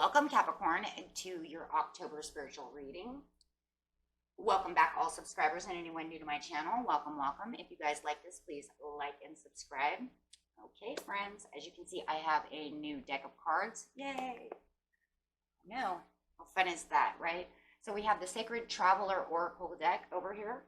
Welcome, Capricorn, to your October spiritual reading. Welcome back, all subscribers and anyone new to my channel. Welcome, welcome. If you guys like this, please like and subscribe. Okay, friends, as you can see, I have a new deck of cards. Yay! No, how fun is that, right? So we have the Sacred Traveler Oracle deck over here.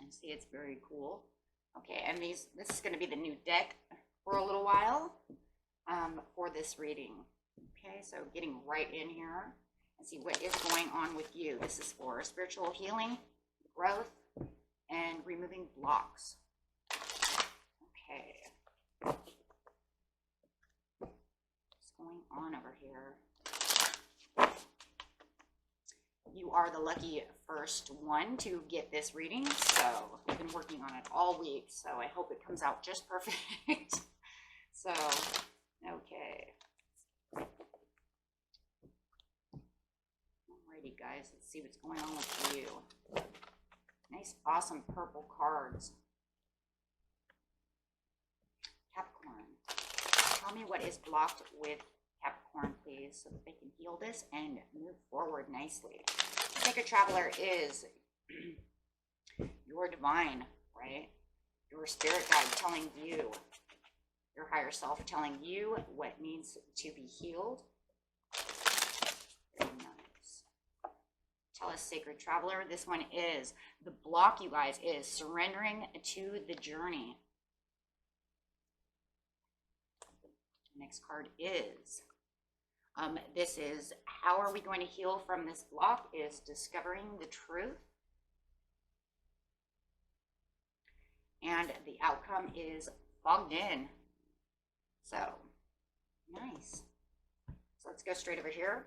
And see, it's very cool. Okay, and this is going to be the new deck for a little while for this reading. Okay, so getting right in here and see what is going on with you. This is for spiritual healing, growth, and removing blocks. Okay. What's going on over here? You are the lucky first one to get this reading. So I've been working on it all week, so I hope it comes out just perfect. So, okay. Alrighty, guys, let's see what's going on with you. Nice, awesome purple cards. Capricorn, tell me what is blocked with Capricorn, please, so that they can heal this and move forward nicely. Sacred Traveler is your divine, right? Your spirit guide telling you, your higher self telling you what needs to be healed. Very nice. Tell us, Sacred Traveler, this one is, the block, you guys, is surrendering to the journey. The next card is, this is, how are we going to heal from this block, is discovering the truth. And the outcome is fogged in. So, nice. So let's go straight over here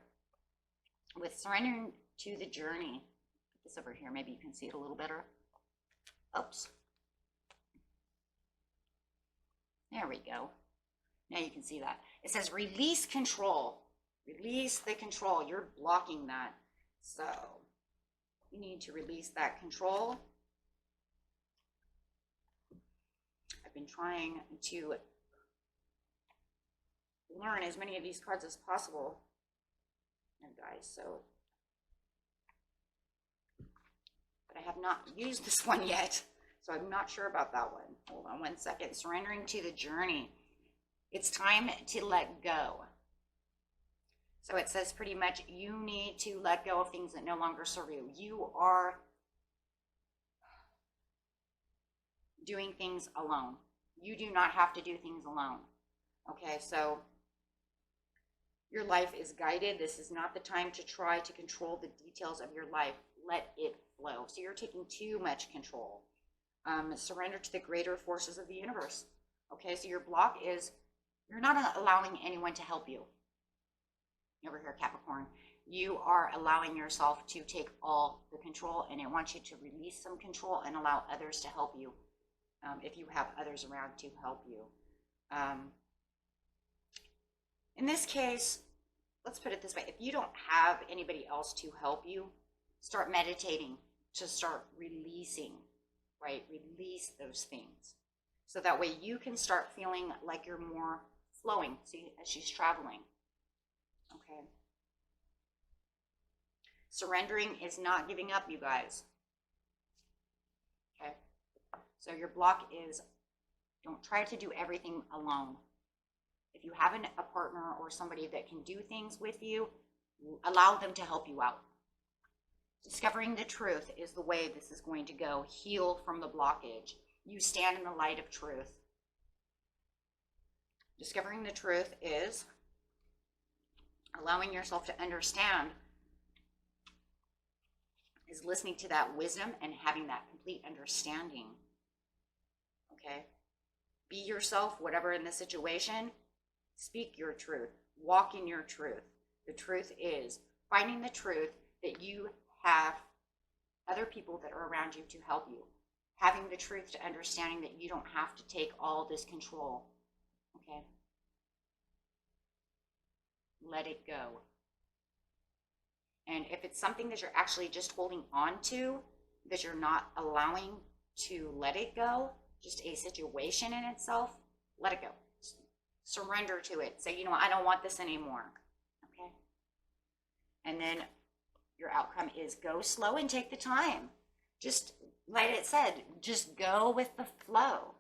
with surrendering to the journey. Put this over here, maybe you can see it a little better. Oops. There we go. Now you can see that. It says release control. Release the control. You're blocking that. So you need to release that control. I've been trying to learn as many of these cards as possible. And guys, so, but I have not used this one yet. So I'm not sure about that one. Hold on one second. Surrendering to the journey. It's time to let go. So it says pretty much you need to let go of things that no longer serve you. You are doing things alone. You do not have to do things alone. Okay, so your life is guided. This is not the time to try to control the details of your life. Let it flow. So you're taking too much control. Surrender to the greater forces of the universe. Okay, so your block is, you're not allowing anyone to help you. Over here, Capricorn, you are allowing yourself to take all the control, and it wants you to release some control and allow others to help you, if you have others around to help you. In this case, let's put it this way. If you don't have anybody else to help you, start meditating to start releasing, right? Release those things. So that way you can start feeling like you're more flowing, see, as she's traveling. Okay. Surrendering is not giving up, you guys. Okay. So your block is, don't try to do everything alone. If you have a partner or somebody that can do things with you, allow them to help you out. Discovering the truth is the way this is going to go. Heal from the blockage. You stand in the light of truth. Discovering the truth is allowing yourself to understand, is listening to that wisdom and having that complete understanding. Okay? Be yourself, whatever in the situation. Speak your truth. Walk in your truth. The truth is finding the truth that you have other people that are around you to help you. Having the truth to understanding that you don't have to take all this control. Okay? Let it go. And if it's something that you're actually just holding on to, that you're not allowing to let it go, just a situation in itself, let it go. Surrender to it. Say, you know, I don't want this anymore. Okay? And then your outcome is go slow and take the time. Just like it said, just go with the flow.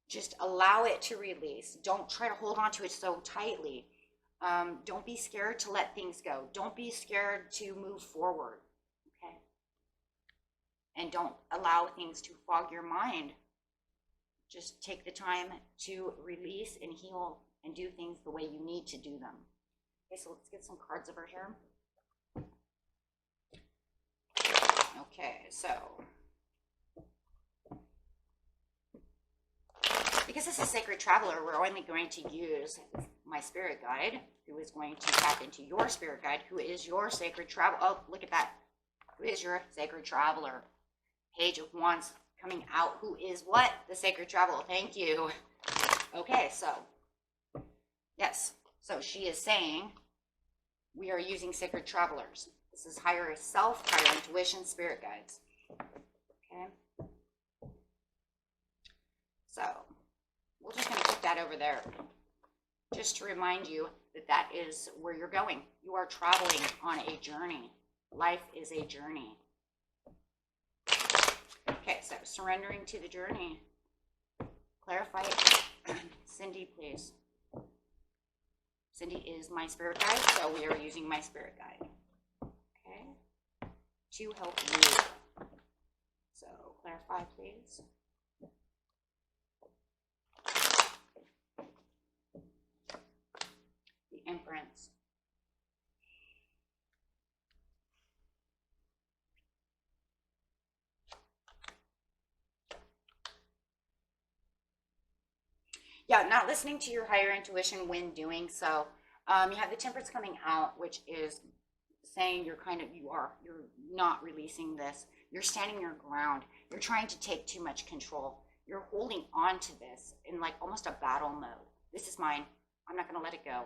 Just allow it to release. Don't try to hold on to it so tightly. Don't be scared to let things go. Don't be scared to move forward. Okay? And don't allow things to fog your mind. Just take the time to release and heal and do things the way you need to do them. Okay, so let's get some cards over here. Okay, so because this is Sacred Traveler, we're only going to use my spirit guide, who is going to tap into your spirit guide, who is your Sacred Traveler. Oh, look at that. Who is your Sacred Traveler? Page of Wands coming out. Who is what? The Sacred Traveler. Thank you. Okay, so, yes. So she is saying we are using Sacred Travelers. This is higher self, higher intuition, spirit guides. Okay. So we're just going to put that over there just to remind you that that is where you're going. You are traveling on a journey. Life is a journey. Okay, so surrendering to the journey. Clarify it. Cindy, please. Cindy is my spirit guide, so we are using my spirit guide. Okay. To help you. So clarify, please. The Empress. Yeah, not listening to your higher intuition when doing so. You have the Temperance coming out, which is saying you're not releasing this. You're standing your ground. You're trying to take too much control. You're holding on to this in like almost a battle mode. This is mine. I'm not going to let it go.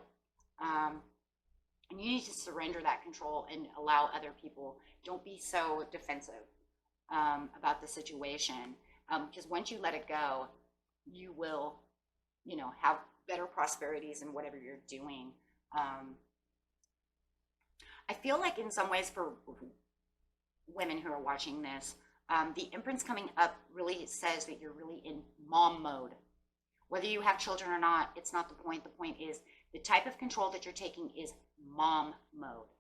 And you need to surrender that control and allow other people. Don't be so defensive about the situation. Because once you let it go, you will, have better prosperities in whatever you're doing. I feel like in some ways for women who are watching this, the Empress coming up really says that you're really in mom mode. Whether you have children or not, it's not the point. The point is the type of control that you're taking is mom mode.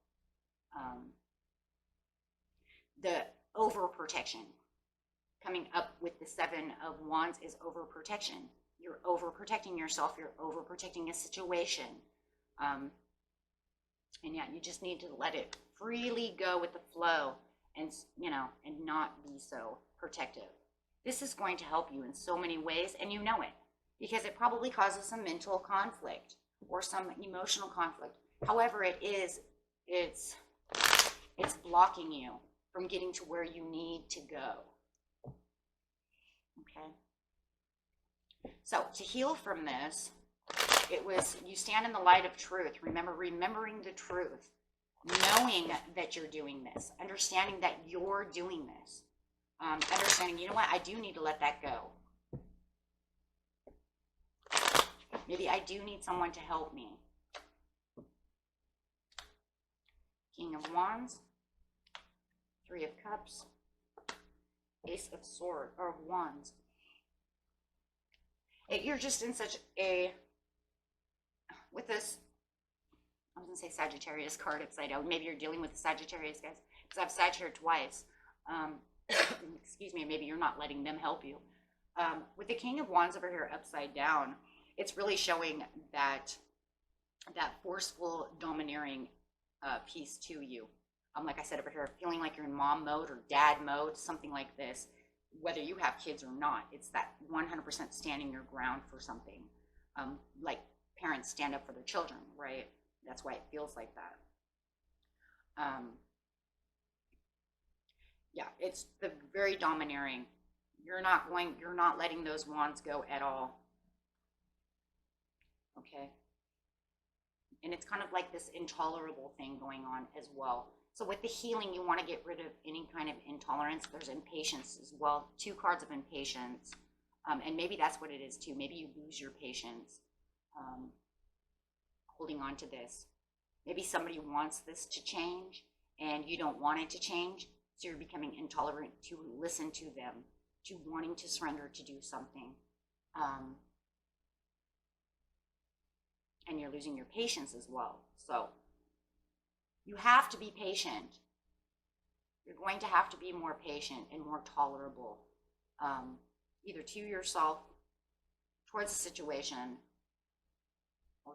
The overprotection coming up with the Seven of Wands is overprotection. You're overprotecting yourself. You're overprotecting a situation. And yeah, you just need to let it freely go with the flow and, and not be so protective. This is going to help you in so many ways, and you know it, because it probably causes some mental conflict or some emotional conflict. However it is, it's blocking you from getting to where you need to go. Okay? So to heal from this, it was you stand in the light of truth. Remembering the truth, knowing that you're doing this, understanding that you're doing this, understanding, you know what, I do need to let that go. Maybe I do need someone to help me. King of Wands, Three of Cups, Ace of Swords, or Wands. You're just in such a, with this, I was going to say Sagittarius card upside down. Maybe you're dealing with the Sagittarius, guys, because I've sat here twice. Excuse me, maybe you're not letting them help you. With the King of Wands over here upside down, it's really showing that forceful, domineering piece to you. Like I said over here, feeling like you're in mom mode or dad mode, something like this. Whether you have kids or not, it's that 100% standing your ground for something. Like parents stand up for their children, right? That's why it feels like that. Yeah, it's the very domineering. You're not letting those wands go at all. Okay. And it's kind of like this intolerable thing going on as well. So with the healing, you want to get rid of any kind of intolerance. There's impatience as well. 2 cards of impatience. And maybe that's what it is too. Maybe you lose your patience holding on to this. Maybe somebody wants this to change and you don't want it to change, so you're becoming intolerant to listen to them, to wanting to surrender to do something. And you're losing your patience as well. So you have to be patient. You're going to have to be more patient and more tolerable, either to yourself, towards a situation, or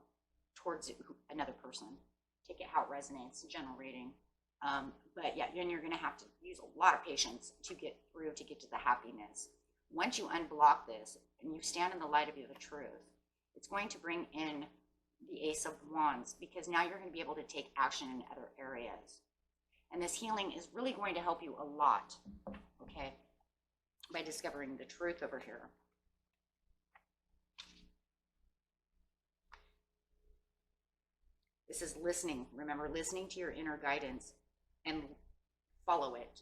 towards another person. Take it how it resonates, general reading. But yeah, then you're going to have to use a lot of patience to get through, to get to the happiness. Once you unblock this and you stand in the light of the truth, it's going to bring in the Ace of Wands, because now you're going to be able to take action in other areas. And this healing is really going to help you a lot, okay, by discovering the truth over here. This is listening. Remember, listening to your inner guidance and follow it.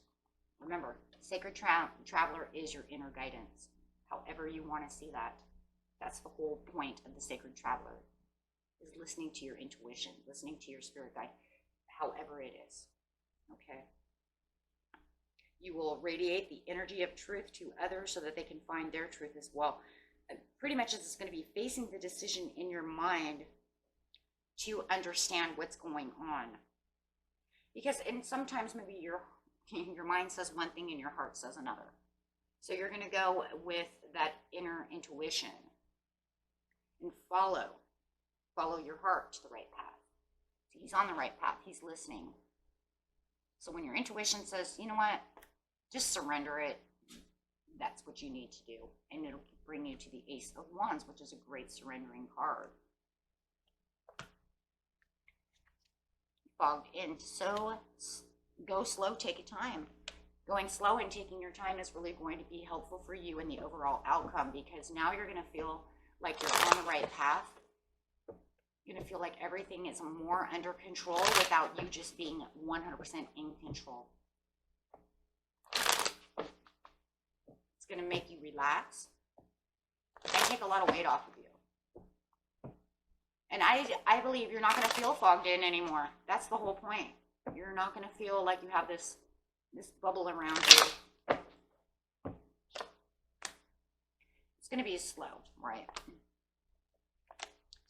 Remember, Sacred Traveler is your inner guidance. However you want to see that. That's the whole point of the Sacred Traveler, is listening to your intuition, listening to your spirit guide, however it is. Okay? You will radiate the energy of truth to others so that they can find their truth as well. Pretty much it's going to be facing the decision in your mind to understand what's going on. Because and sometimes maybe your mind says one thing and your heart says another. So you're going to go with that inner intuition and follow your heart to the right path. So he's on the right path. He's listening. So when your intuition says, you know what, just surrender it, that's what you need to do. And it'll bring you to the Ace of Wands, which is a great surrendering card. Fogged in. So go slow, take your time. Going slow and taking your time is really going to be helpful for you in the overall outcome, because now you're going to feel like you're on the right path. You're going to feel like everything is more under control without you just being 100% in control. It's going to make you relax and take a lot of weight off of you. And I believe you're not going to feel fogged in anymore. That's the whole point. You're not going to feel like you have this bubble around you. It's going to be slow, right?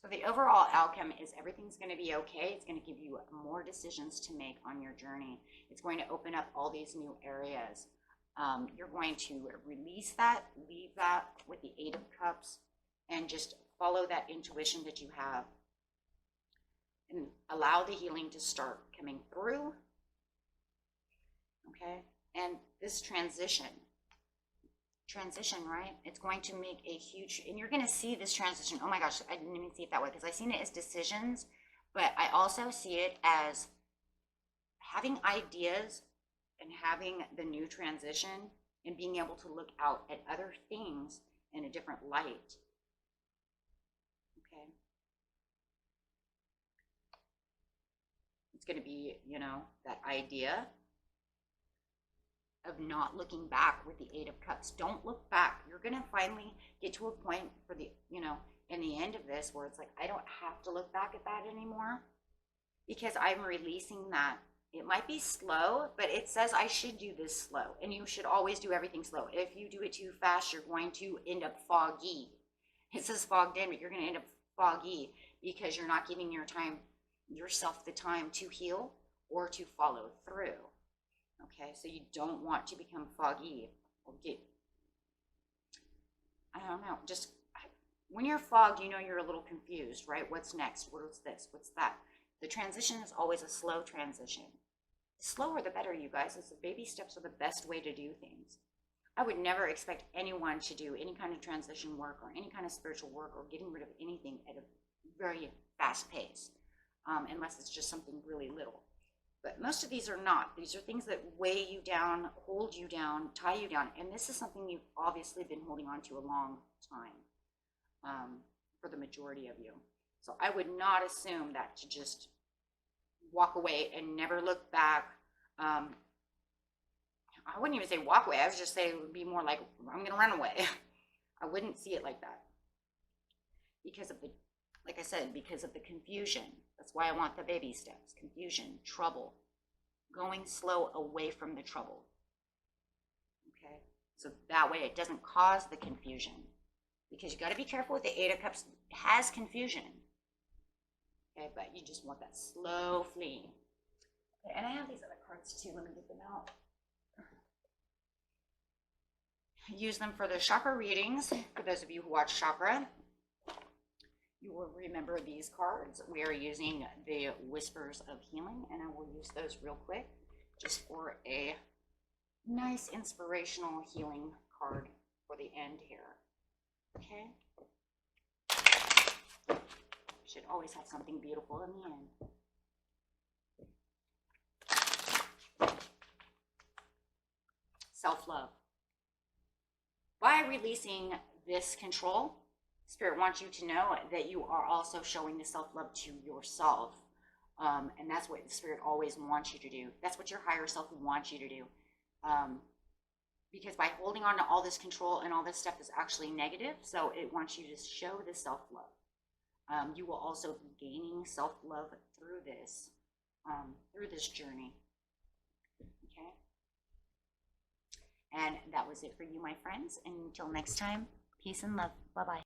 So the overall outcome is everything's going to be okay. It's going to give you more decisions to make on your journey. It's going to open up all these new areas. You're going to release that, leave that with the Eight of Cups, and just follow that intuition that you have. And allow the healing to start coming through. Okay? And this transition, right? It's going to make a huge, and you're going to see this transition. Oh my gosh, I didn't even see it that way, because I seen it as decisions, but I also see it as having ideas and having the new transition and being able to look out at other things in a different light. Okay. It's going to be, that idea of not looking back with the Eight of Cups. Don't look back. You're going to finally get to a point for the, in the end of this where it's like, I don't have to look back at that anymore, because I'm releasing that. It might be slow, but it says I should do this slow, and you should always do everything slow. If you do it too fast, you're going to end up foggy. It says fogged in, but you're going to end up foggy because you're not giving yourself the time to heal or to follow through. Okay, so you don't want to become foggy or I don't know, just when you're fogged, you're a little confused, right? What's next? What's this? What's that? The transition is always a slow transition. The slower, the better, you guys. The baby steps are the best way to do things. I would never expect anyone to do any kind of transition work or any kind of spiritual work or getting rid of anything at a very fast pace, unless it's just something really little. But most of these are not. These are things that weigh you down, hold you down, tie you down. And this is something you've obviously been holding on to a long time, for the majority of you. So I would not assume that to just walk away and never look back. I wouldn't even say walk away. I would just say it would be more like, I'm going to run away. I wouldn't see it like that. Because of the, like I said, because of the confusion That's why I want the baby steps. Confusion, trouble, going slow away from the trouble. Okay, so that way it doesn't cause the confusion, because you got to be careful with the Eight of Cups. It has confusion. Okay, but you just want that slow flee. Okay, and I have these other cards too. Let me get them out. Use them for the chakra readings. For those of you who watch chakra, you will remember these cards. We are using the Whispers of Healing, and I will use those real quick just for a nice inspirational healing card for the end here. Okay? Should always have something beautiful in the end. Self-love. By releasing this control, Spirit wants you to know that you are also showing the self-love to yourself. And that's what the Spirit always wants you to do. That's what your higher self wants you to do. Because by holding on to all this control and all this stuff is actually negative, so it wants you to show the self-love. You will also be gaining self-love through this journey. Okay? And that was it for you, my friends. And until next time, peace and love. Bye-bye.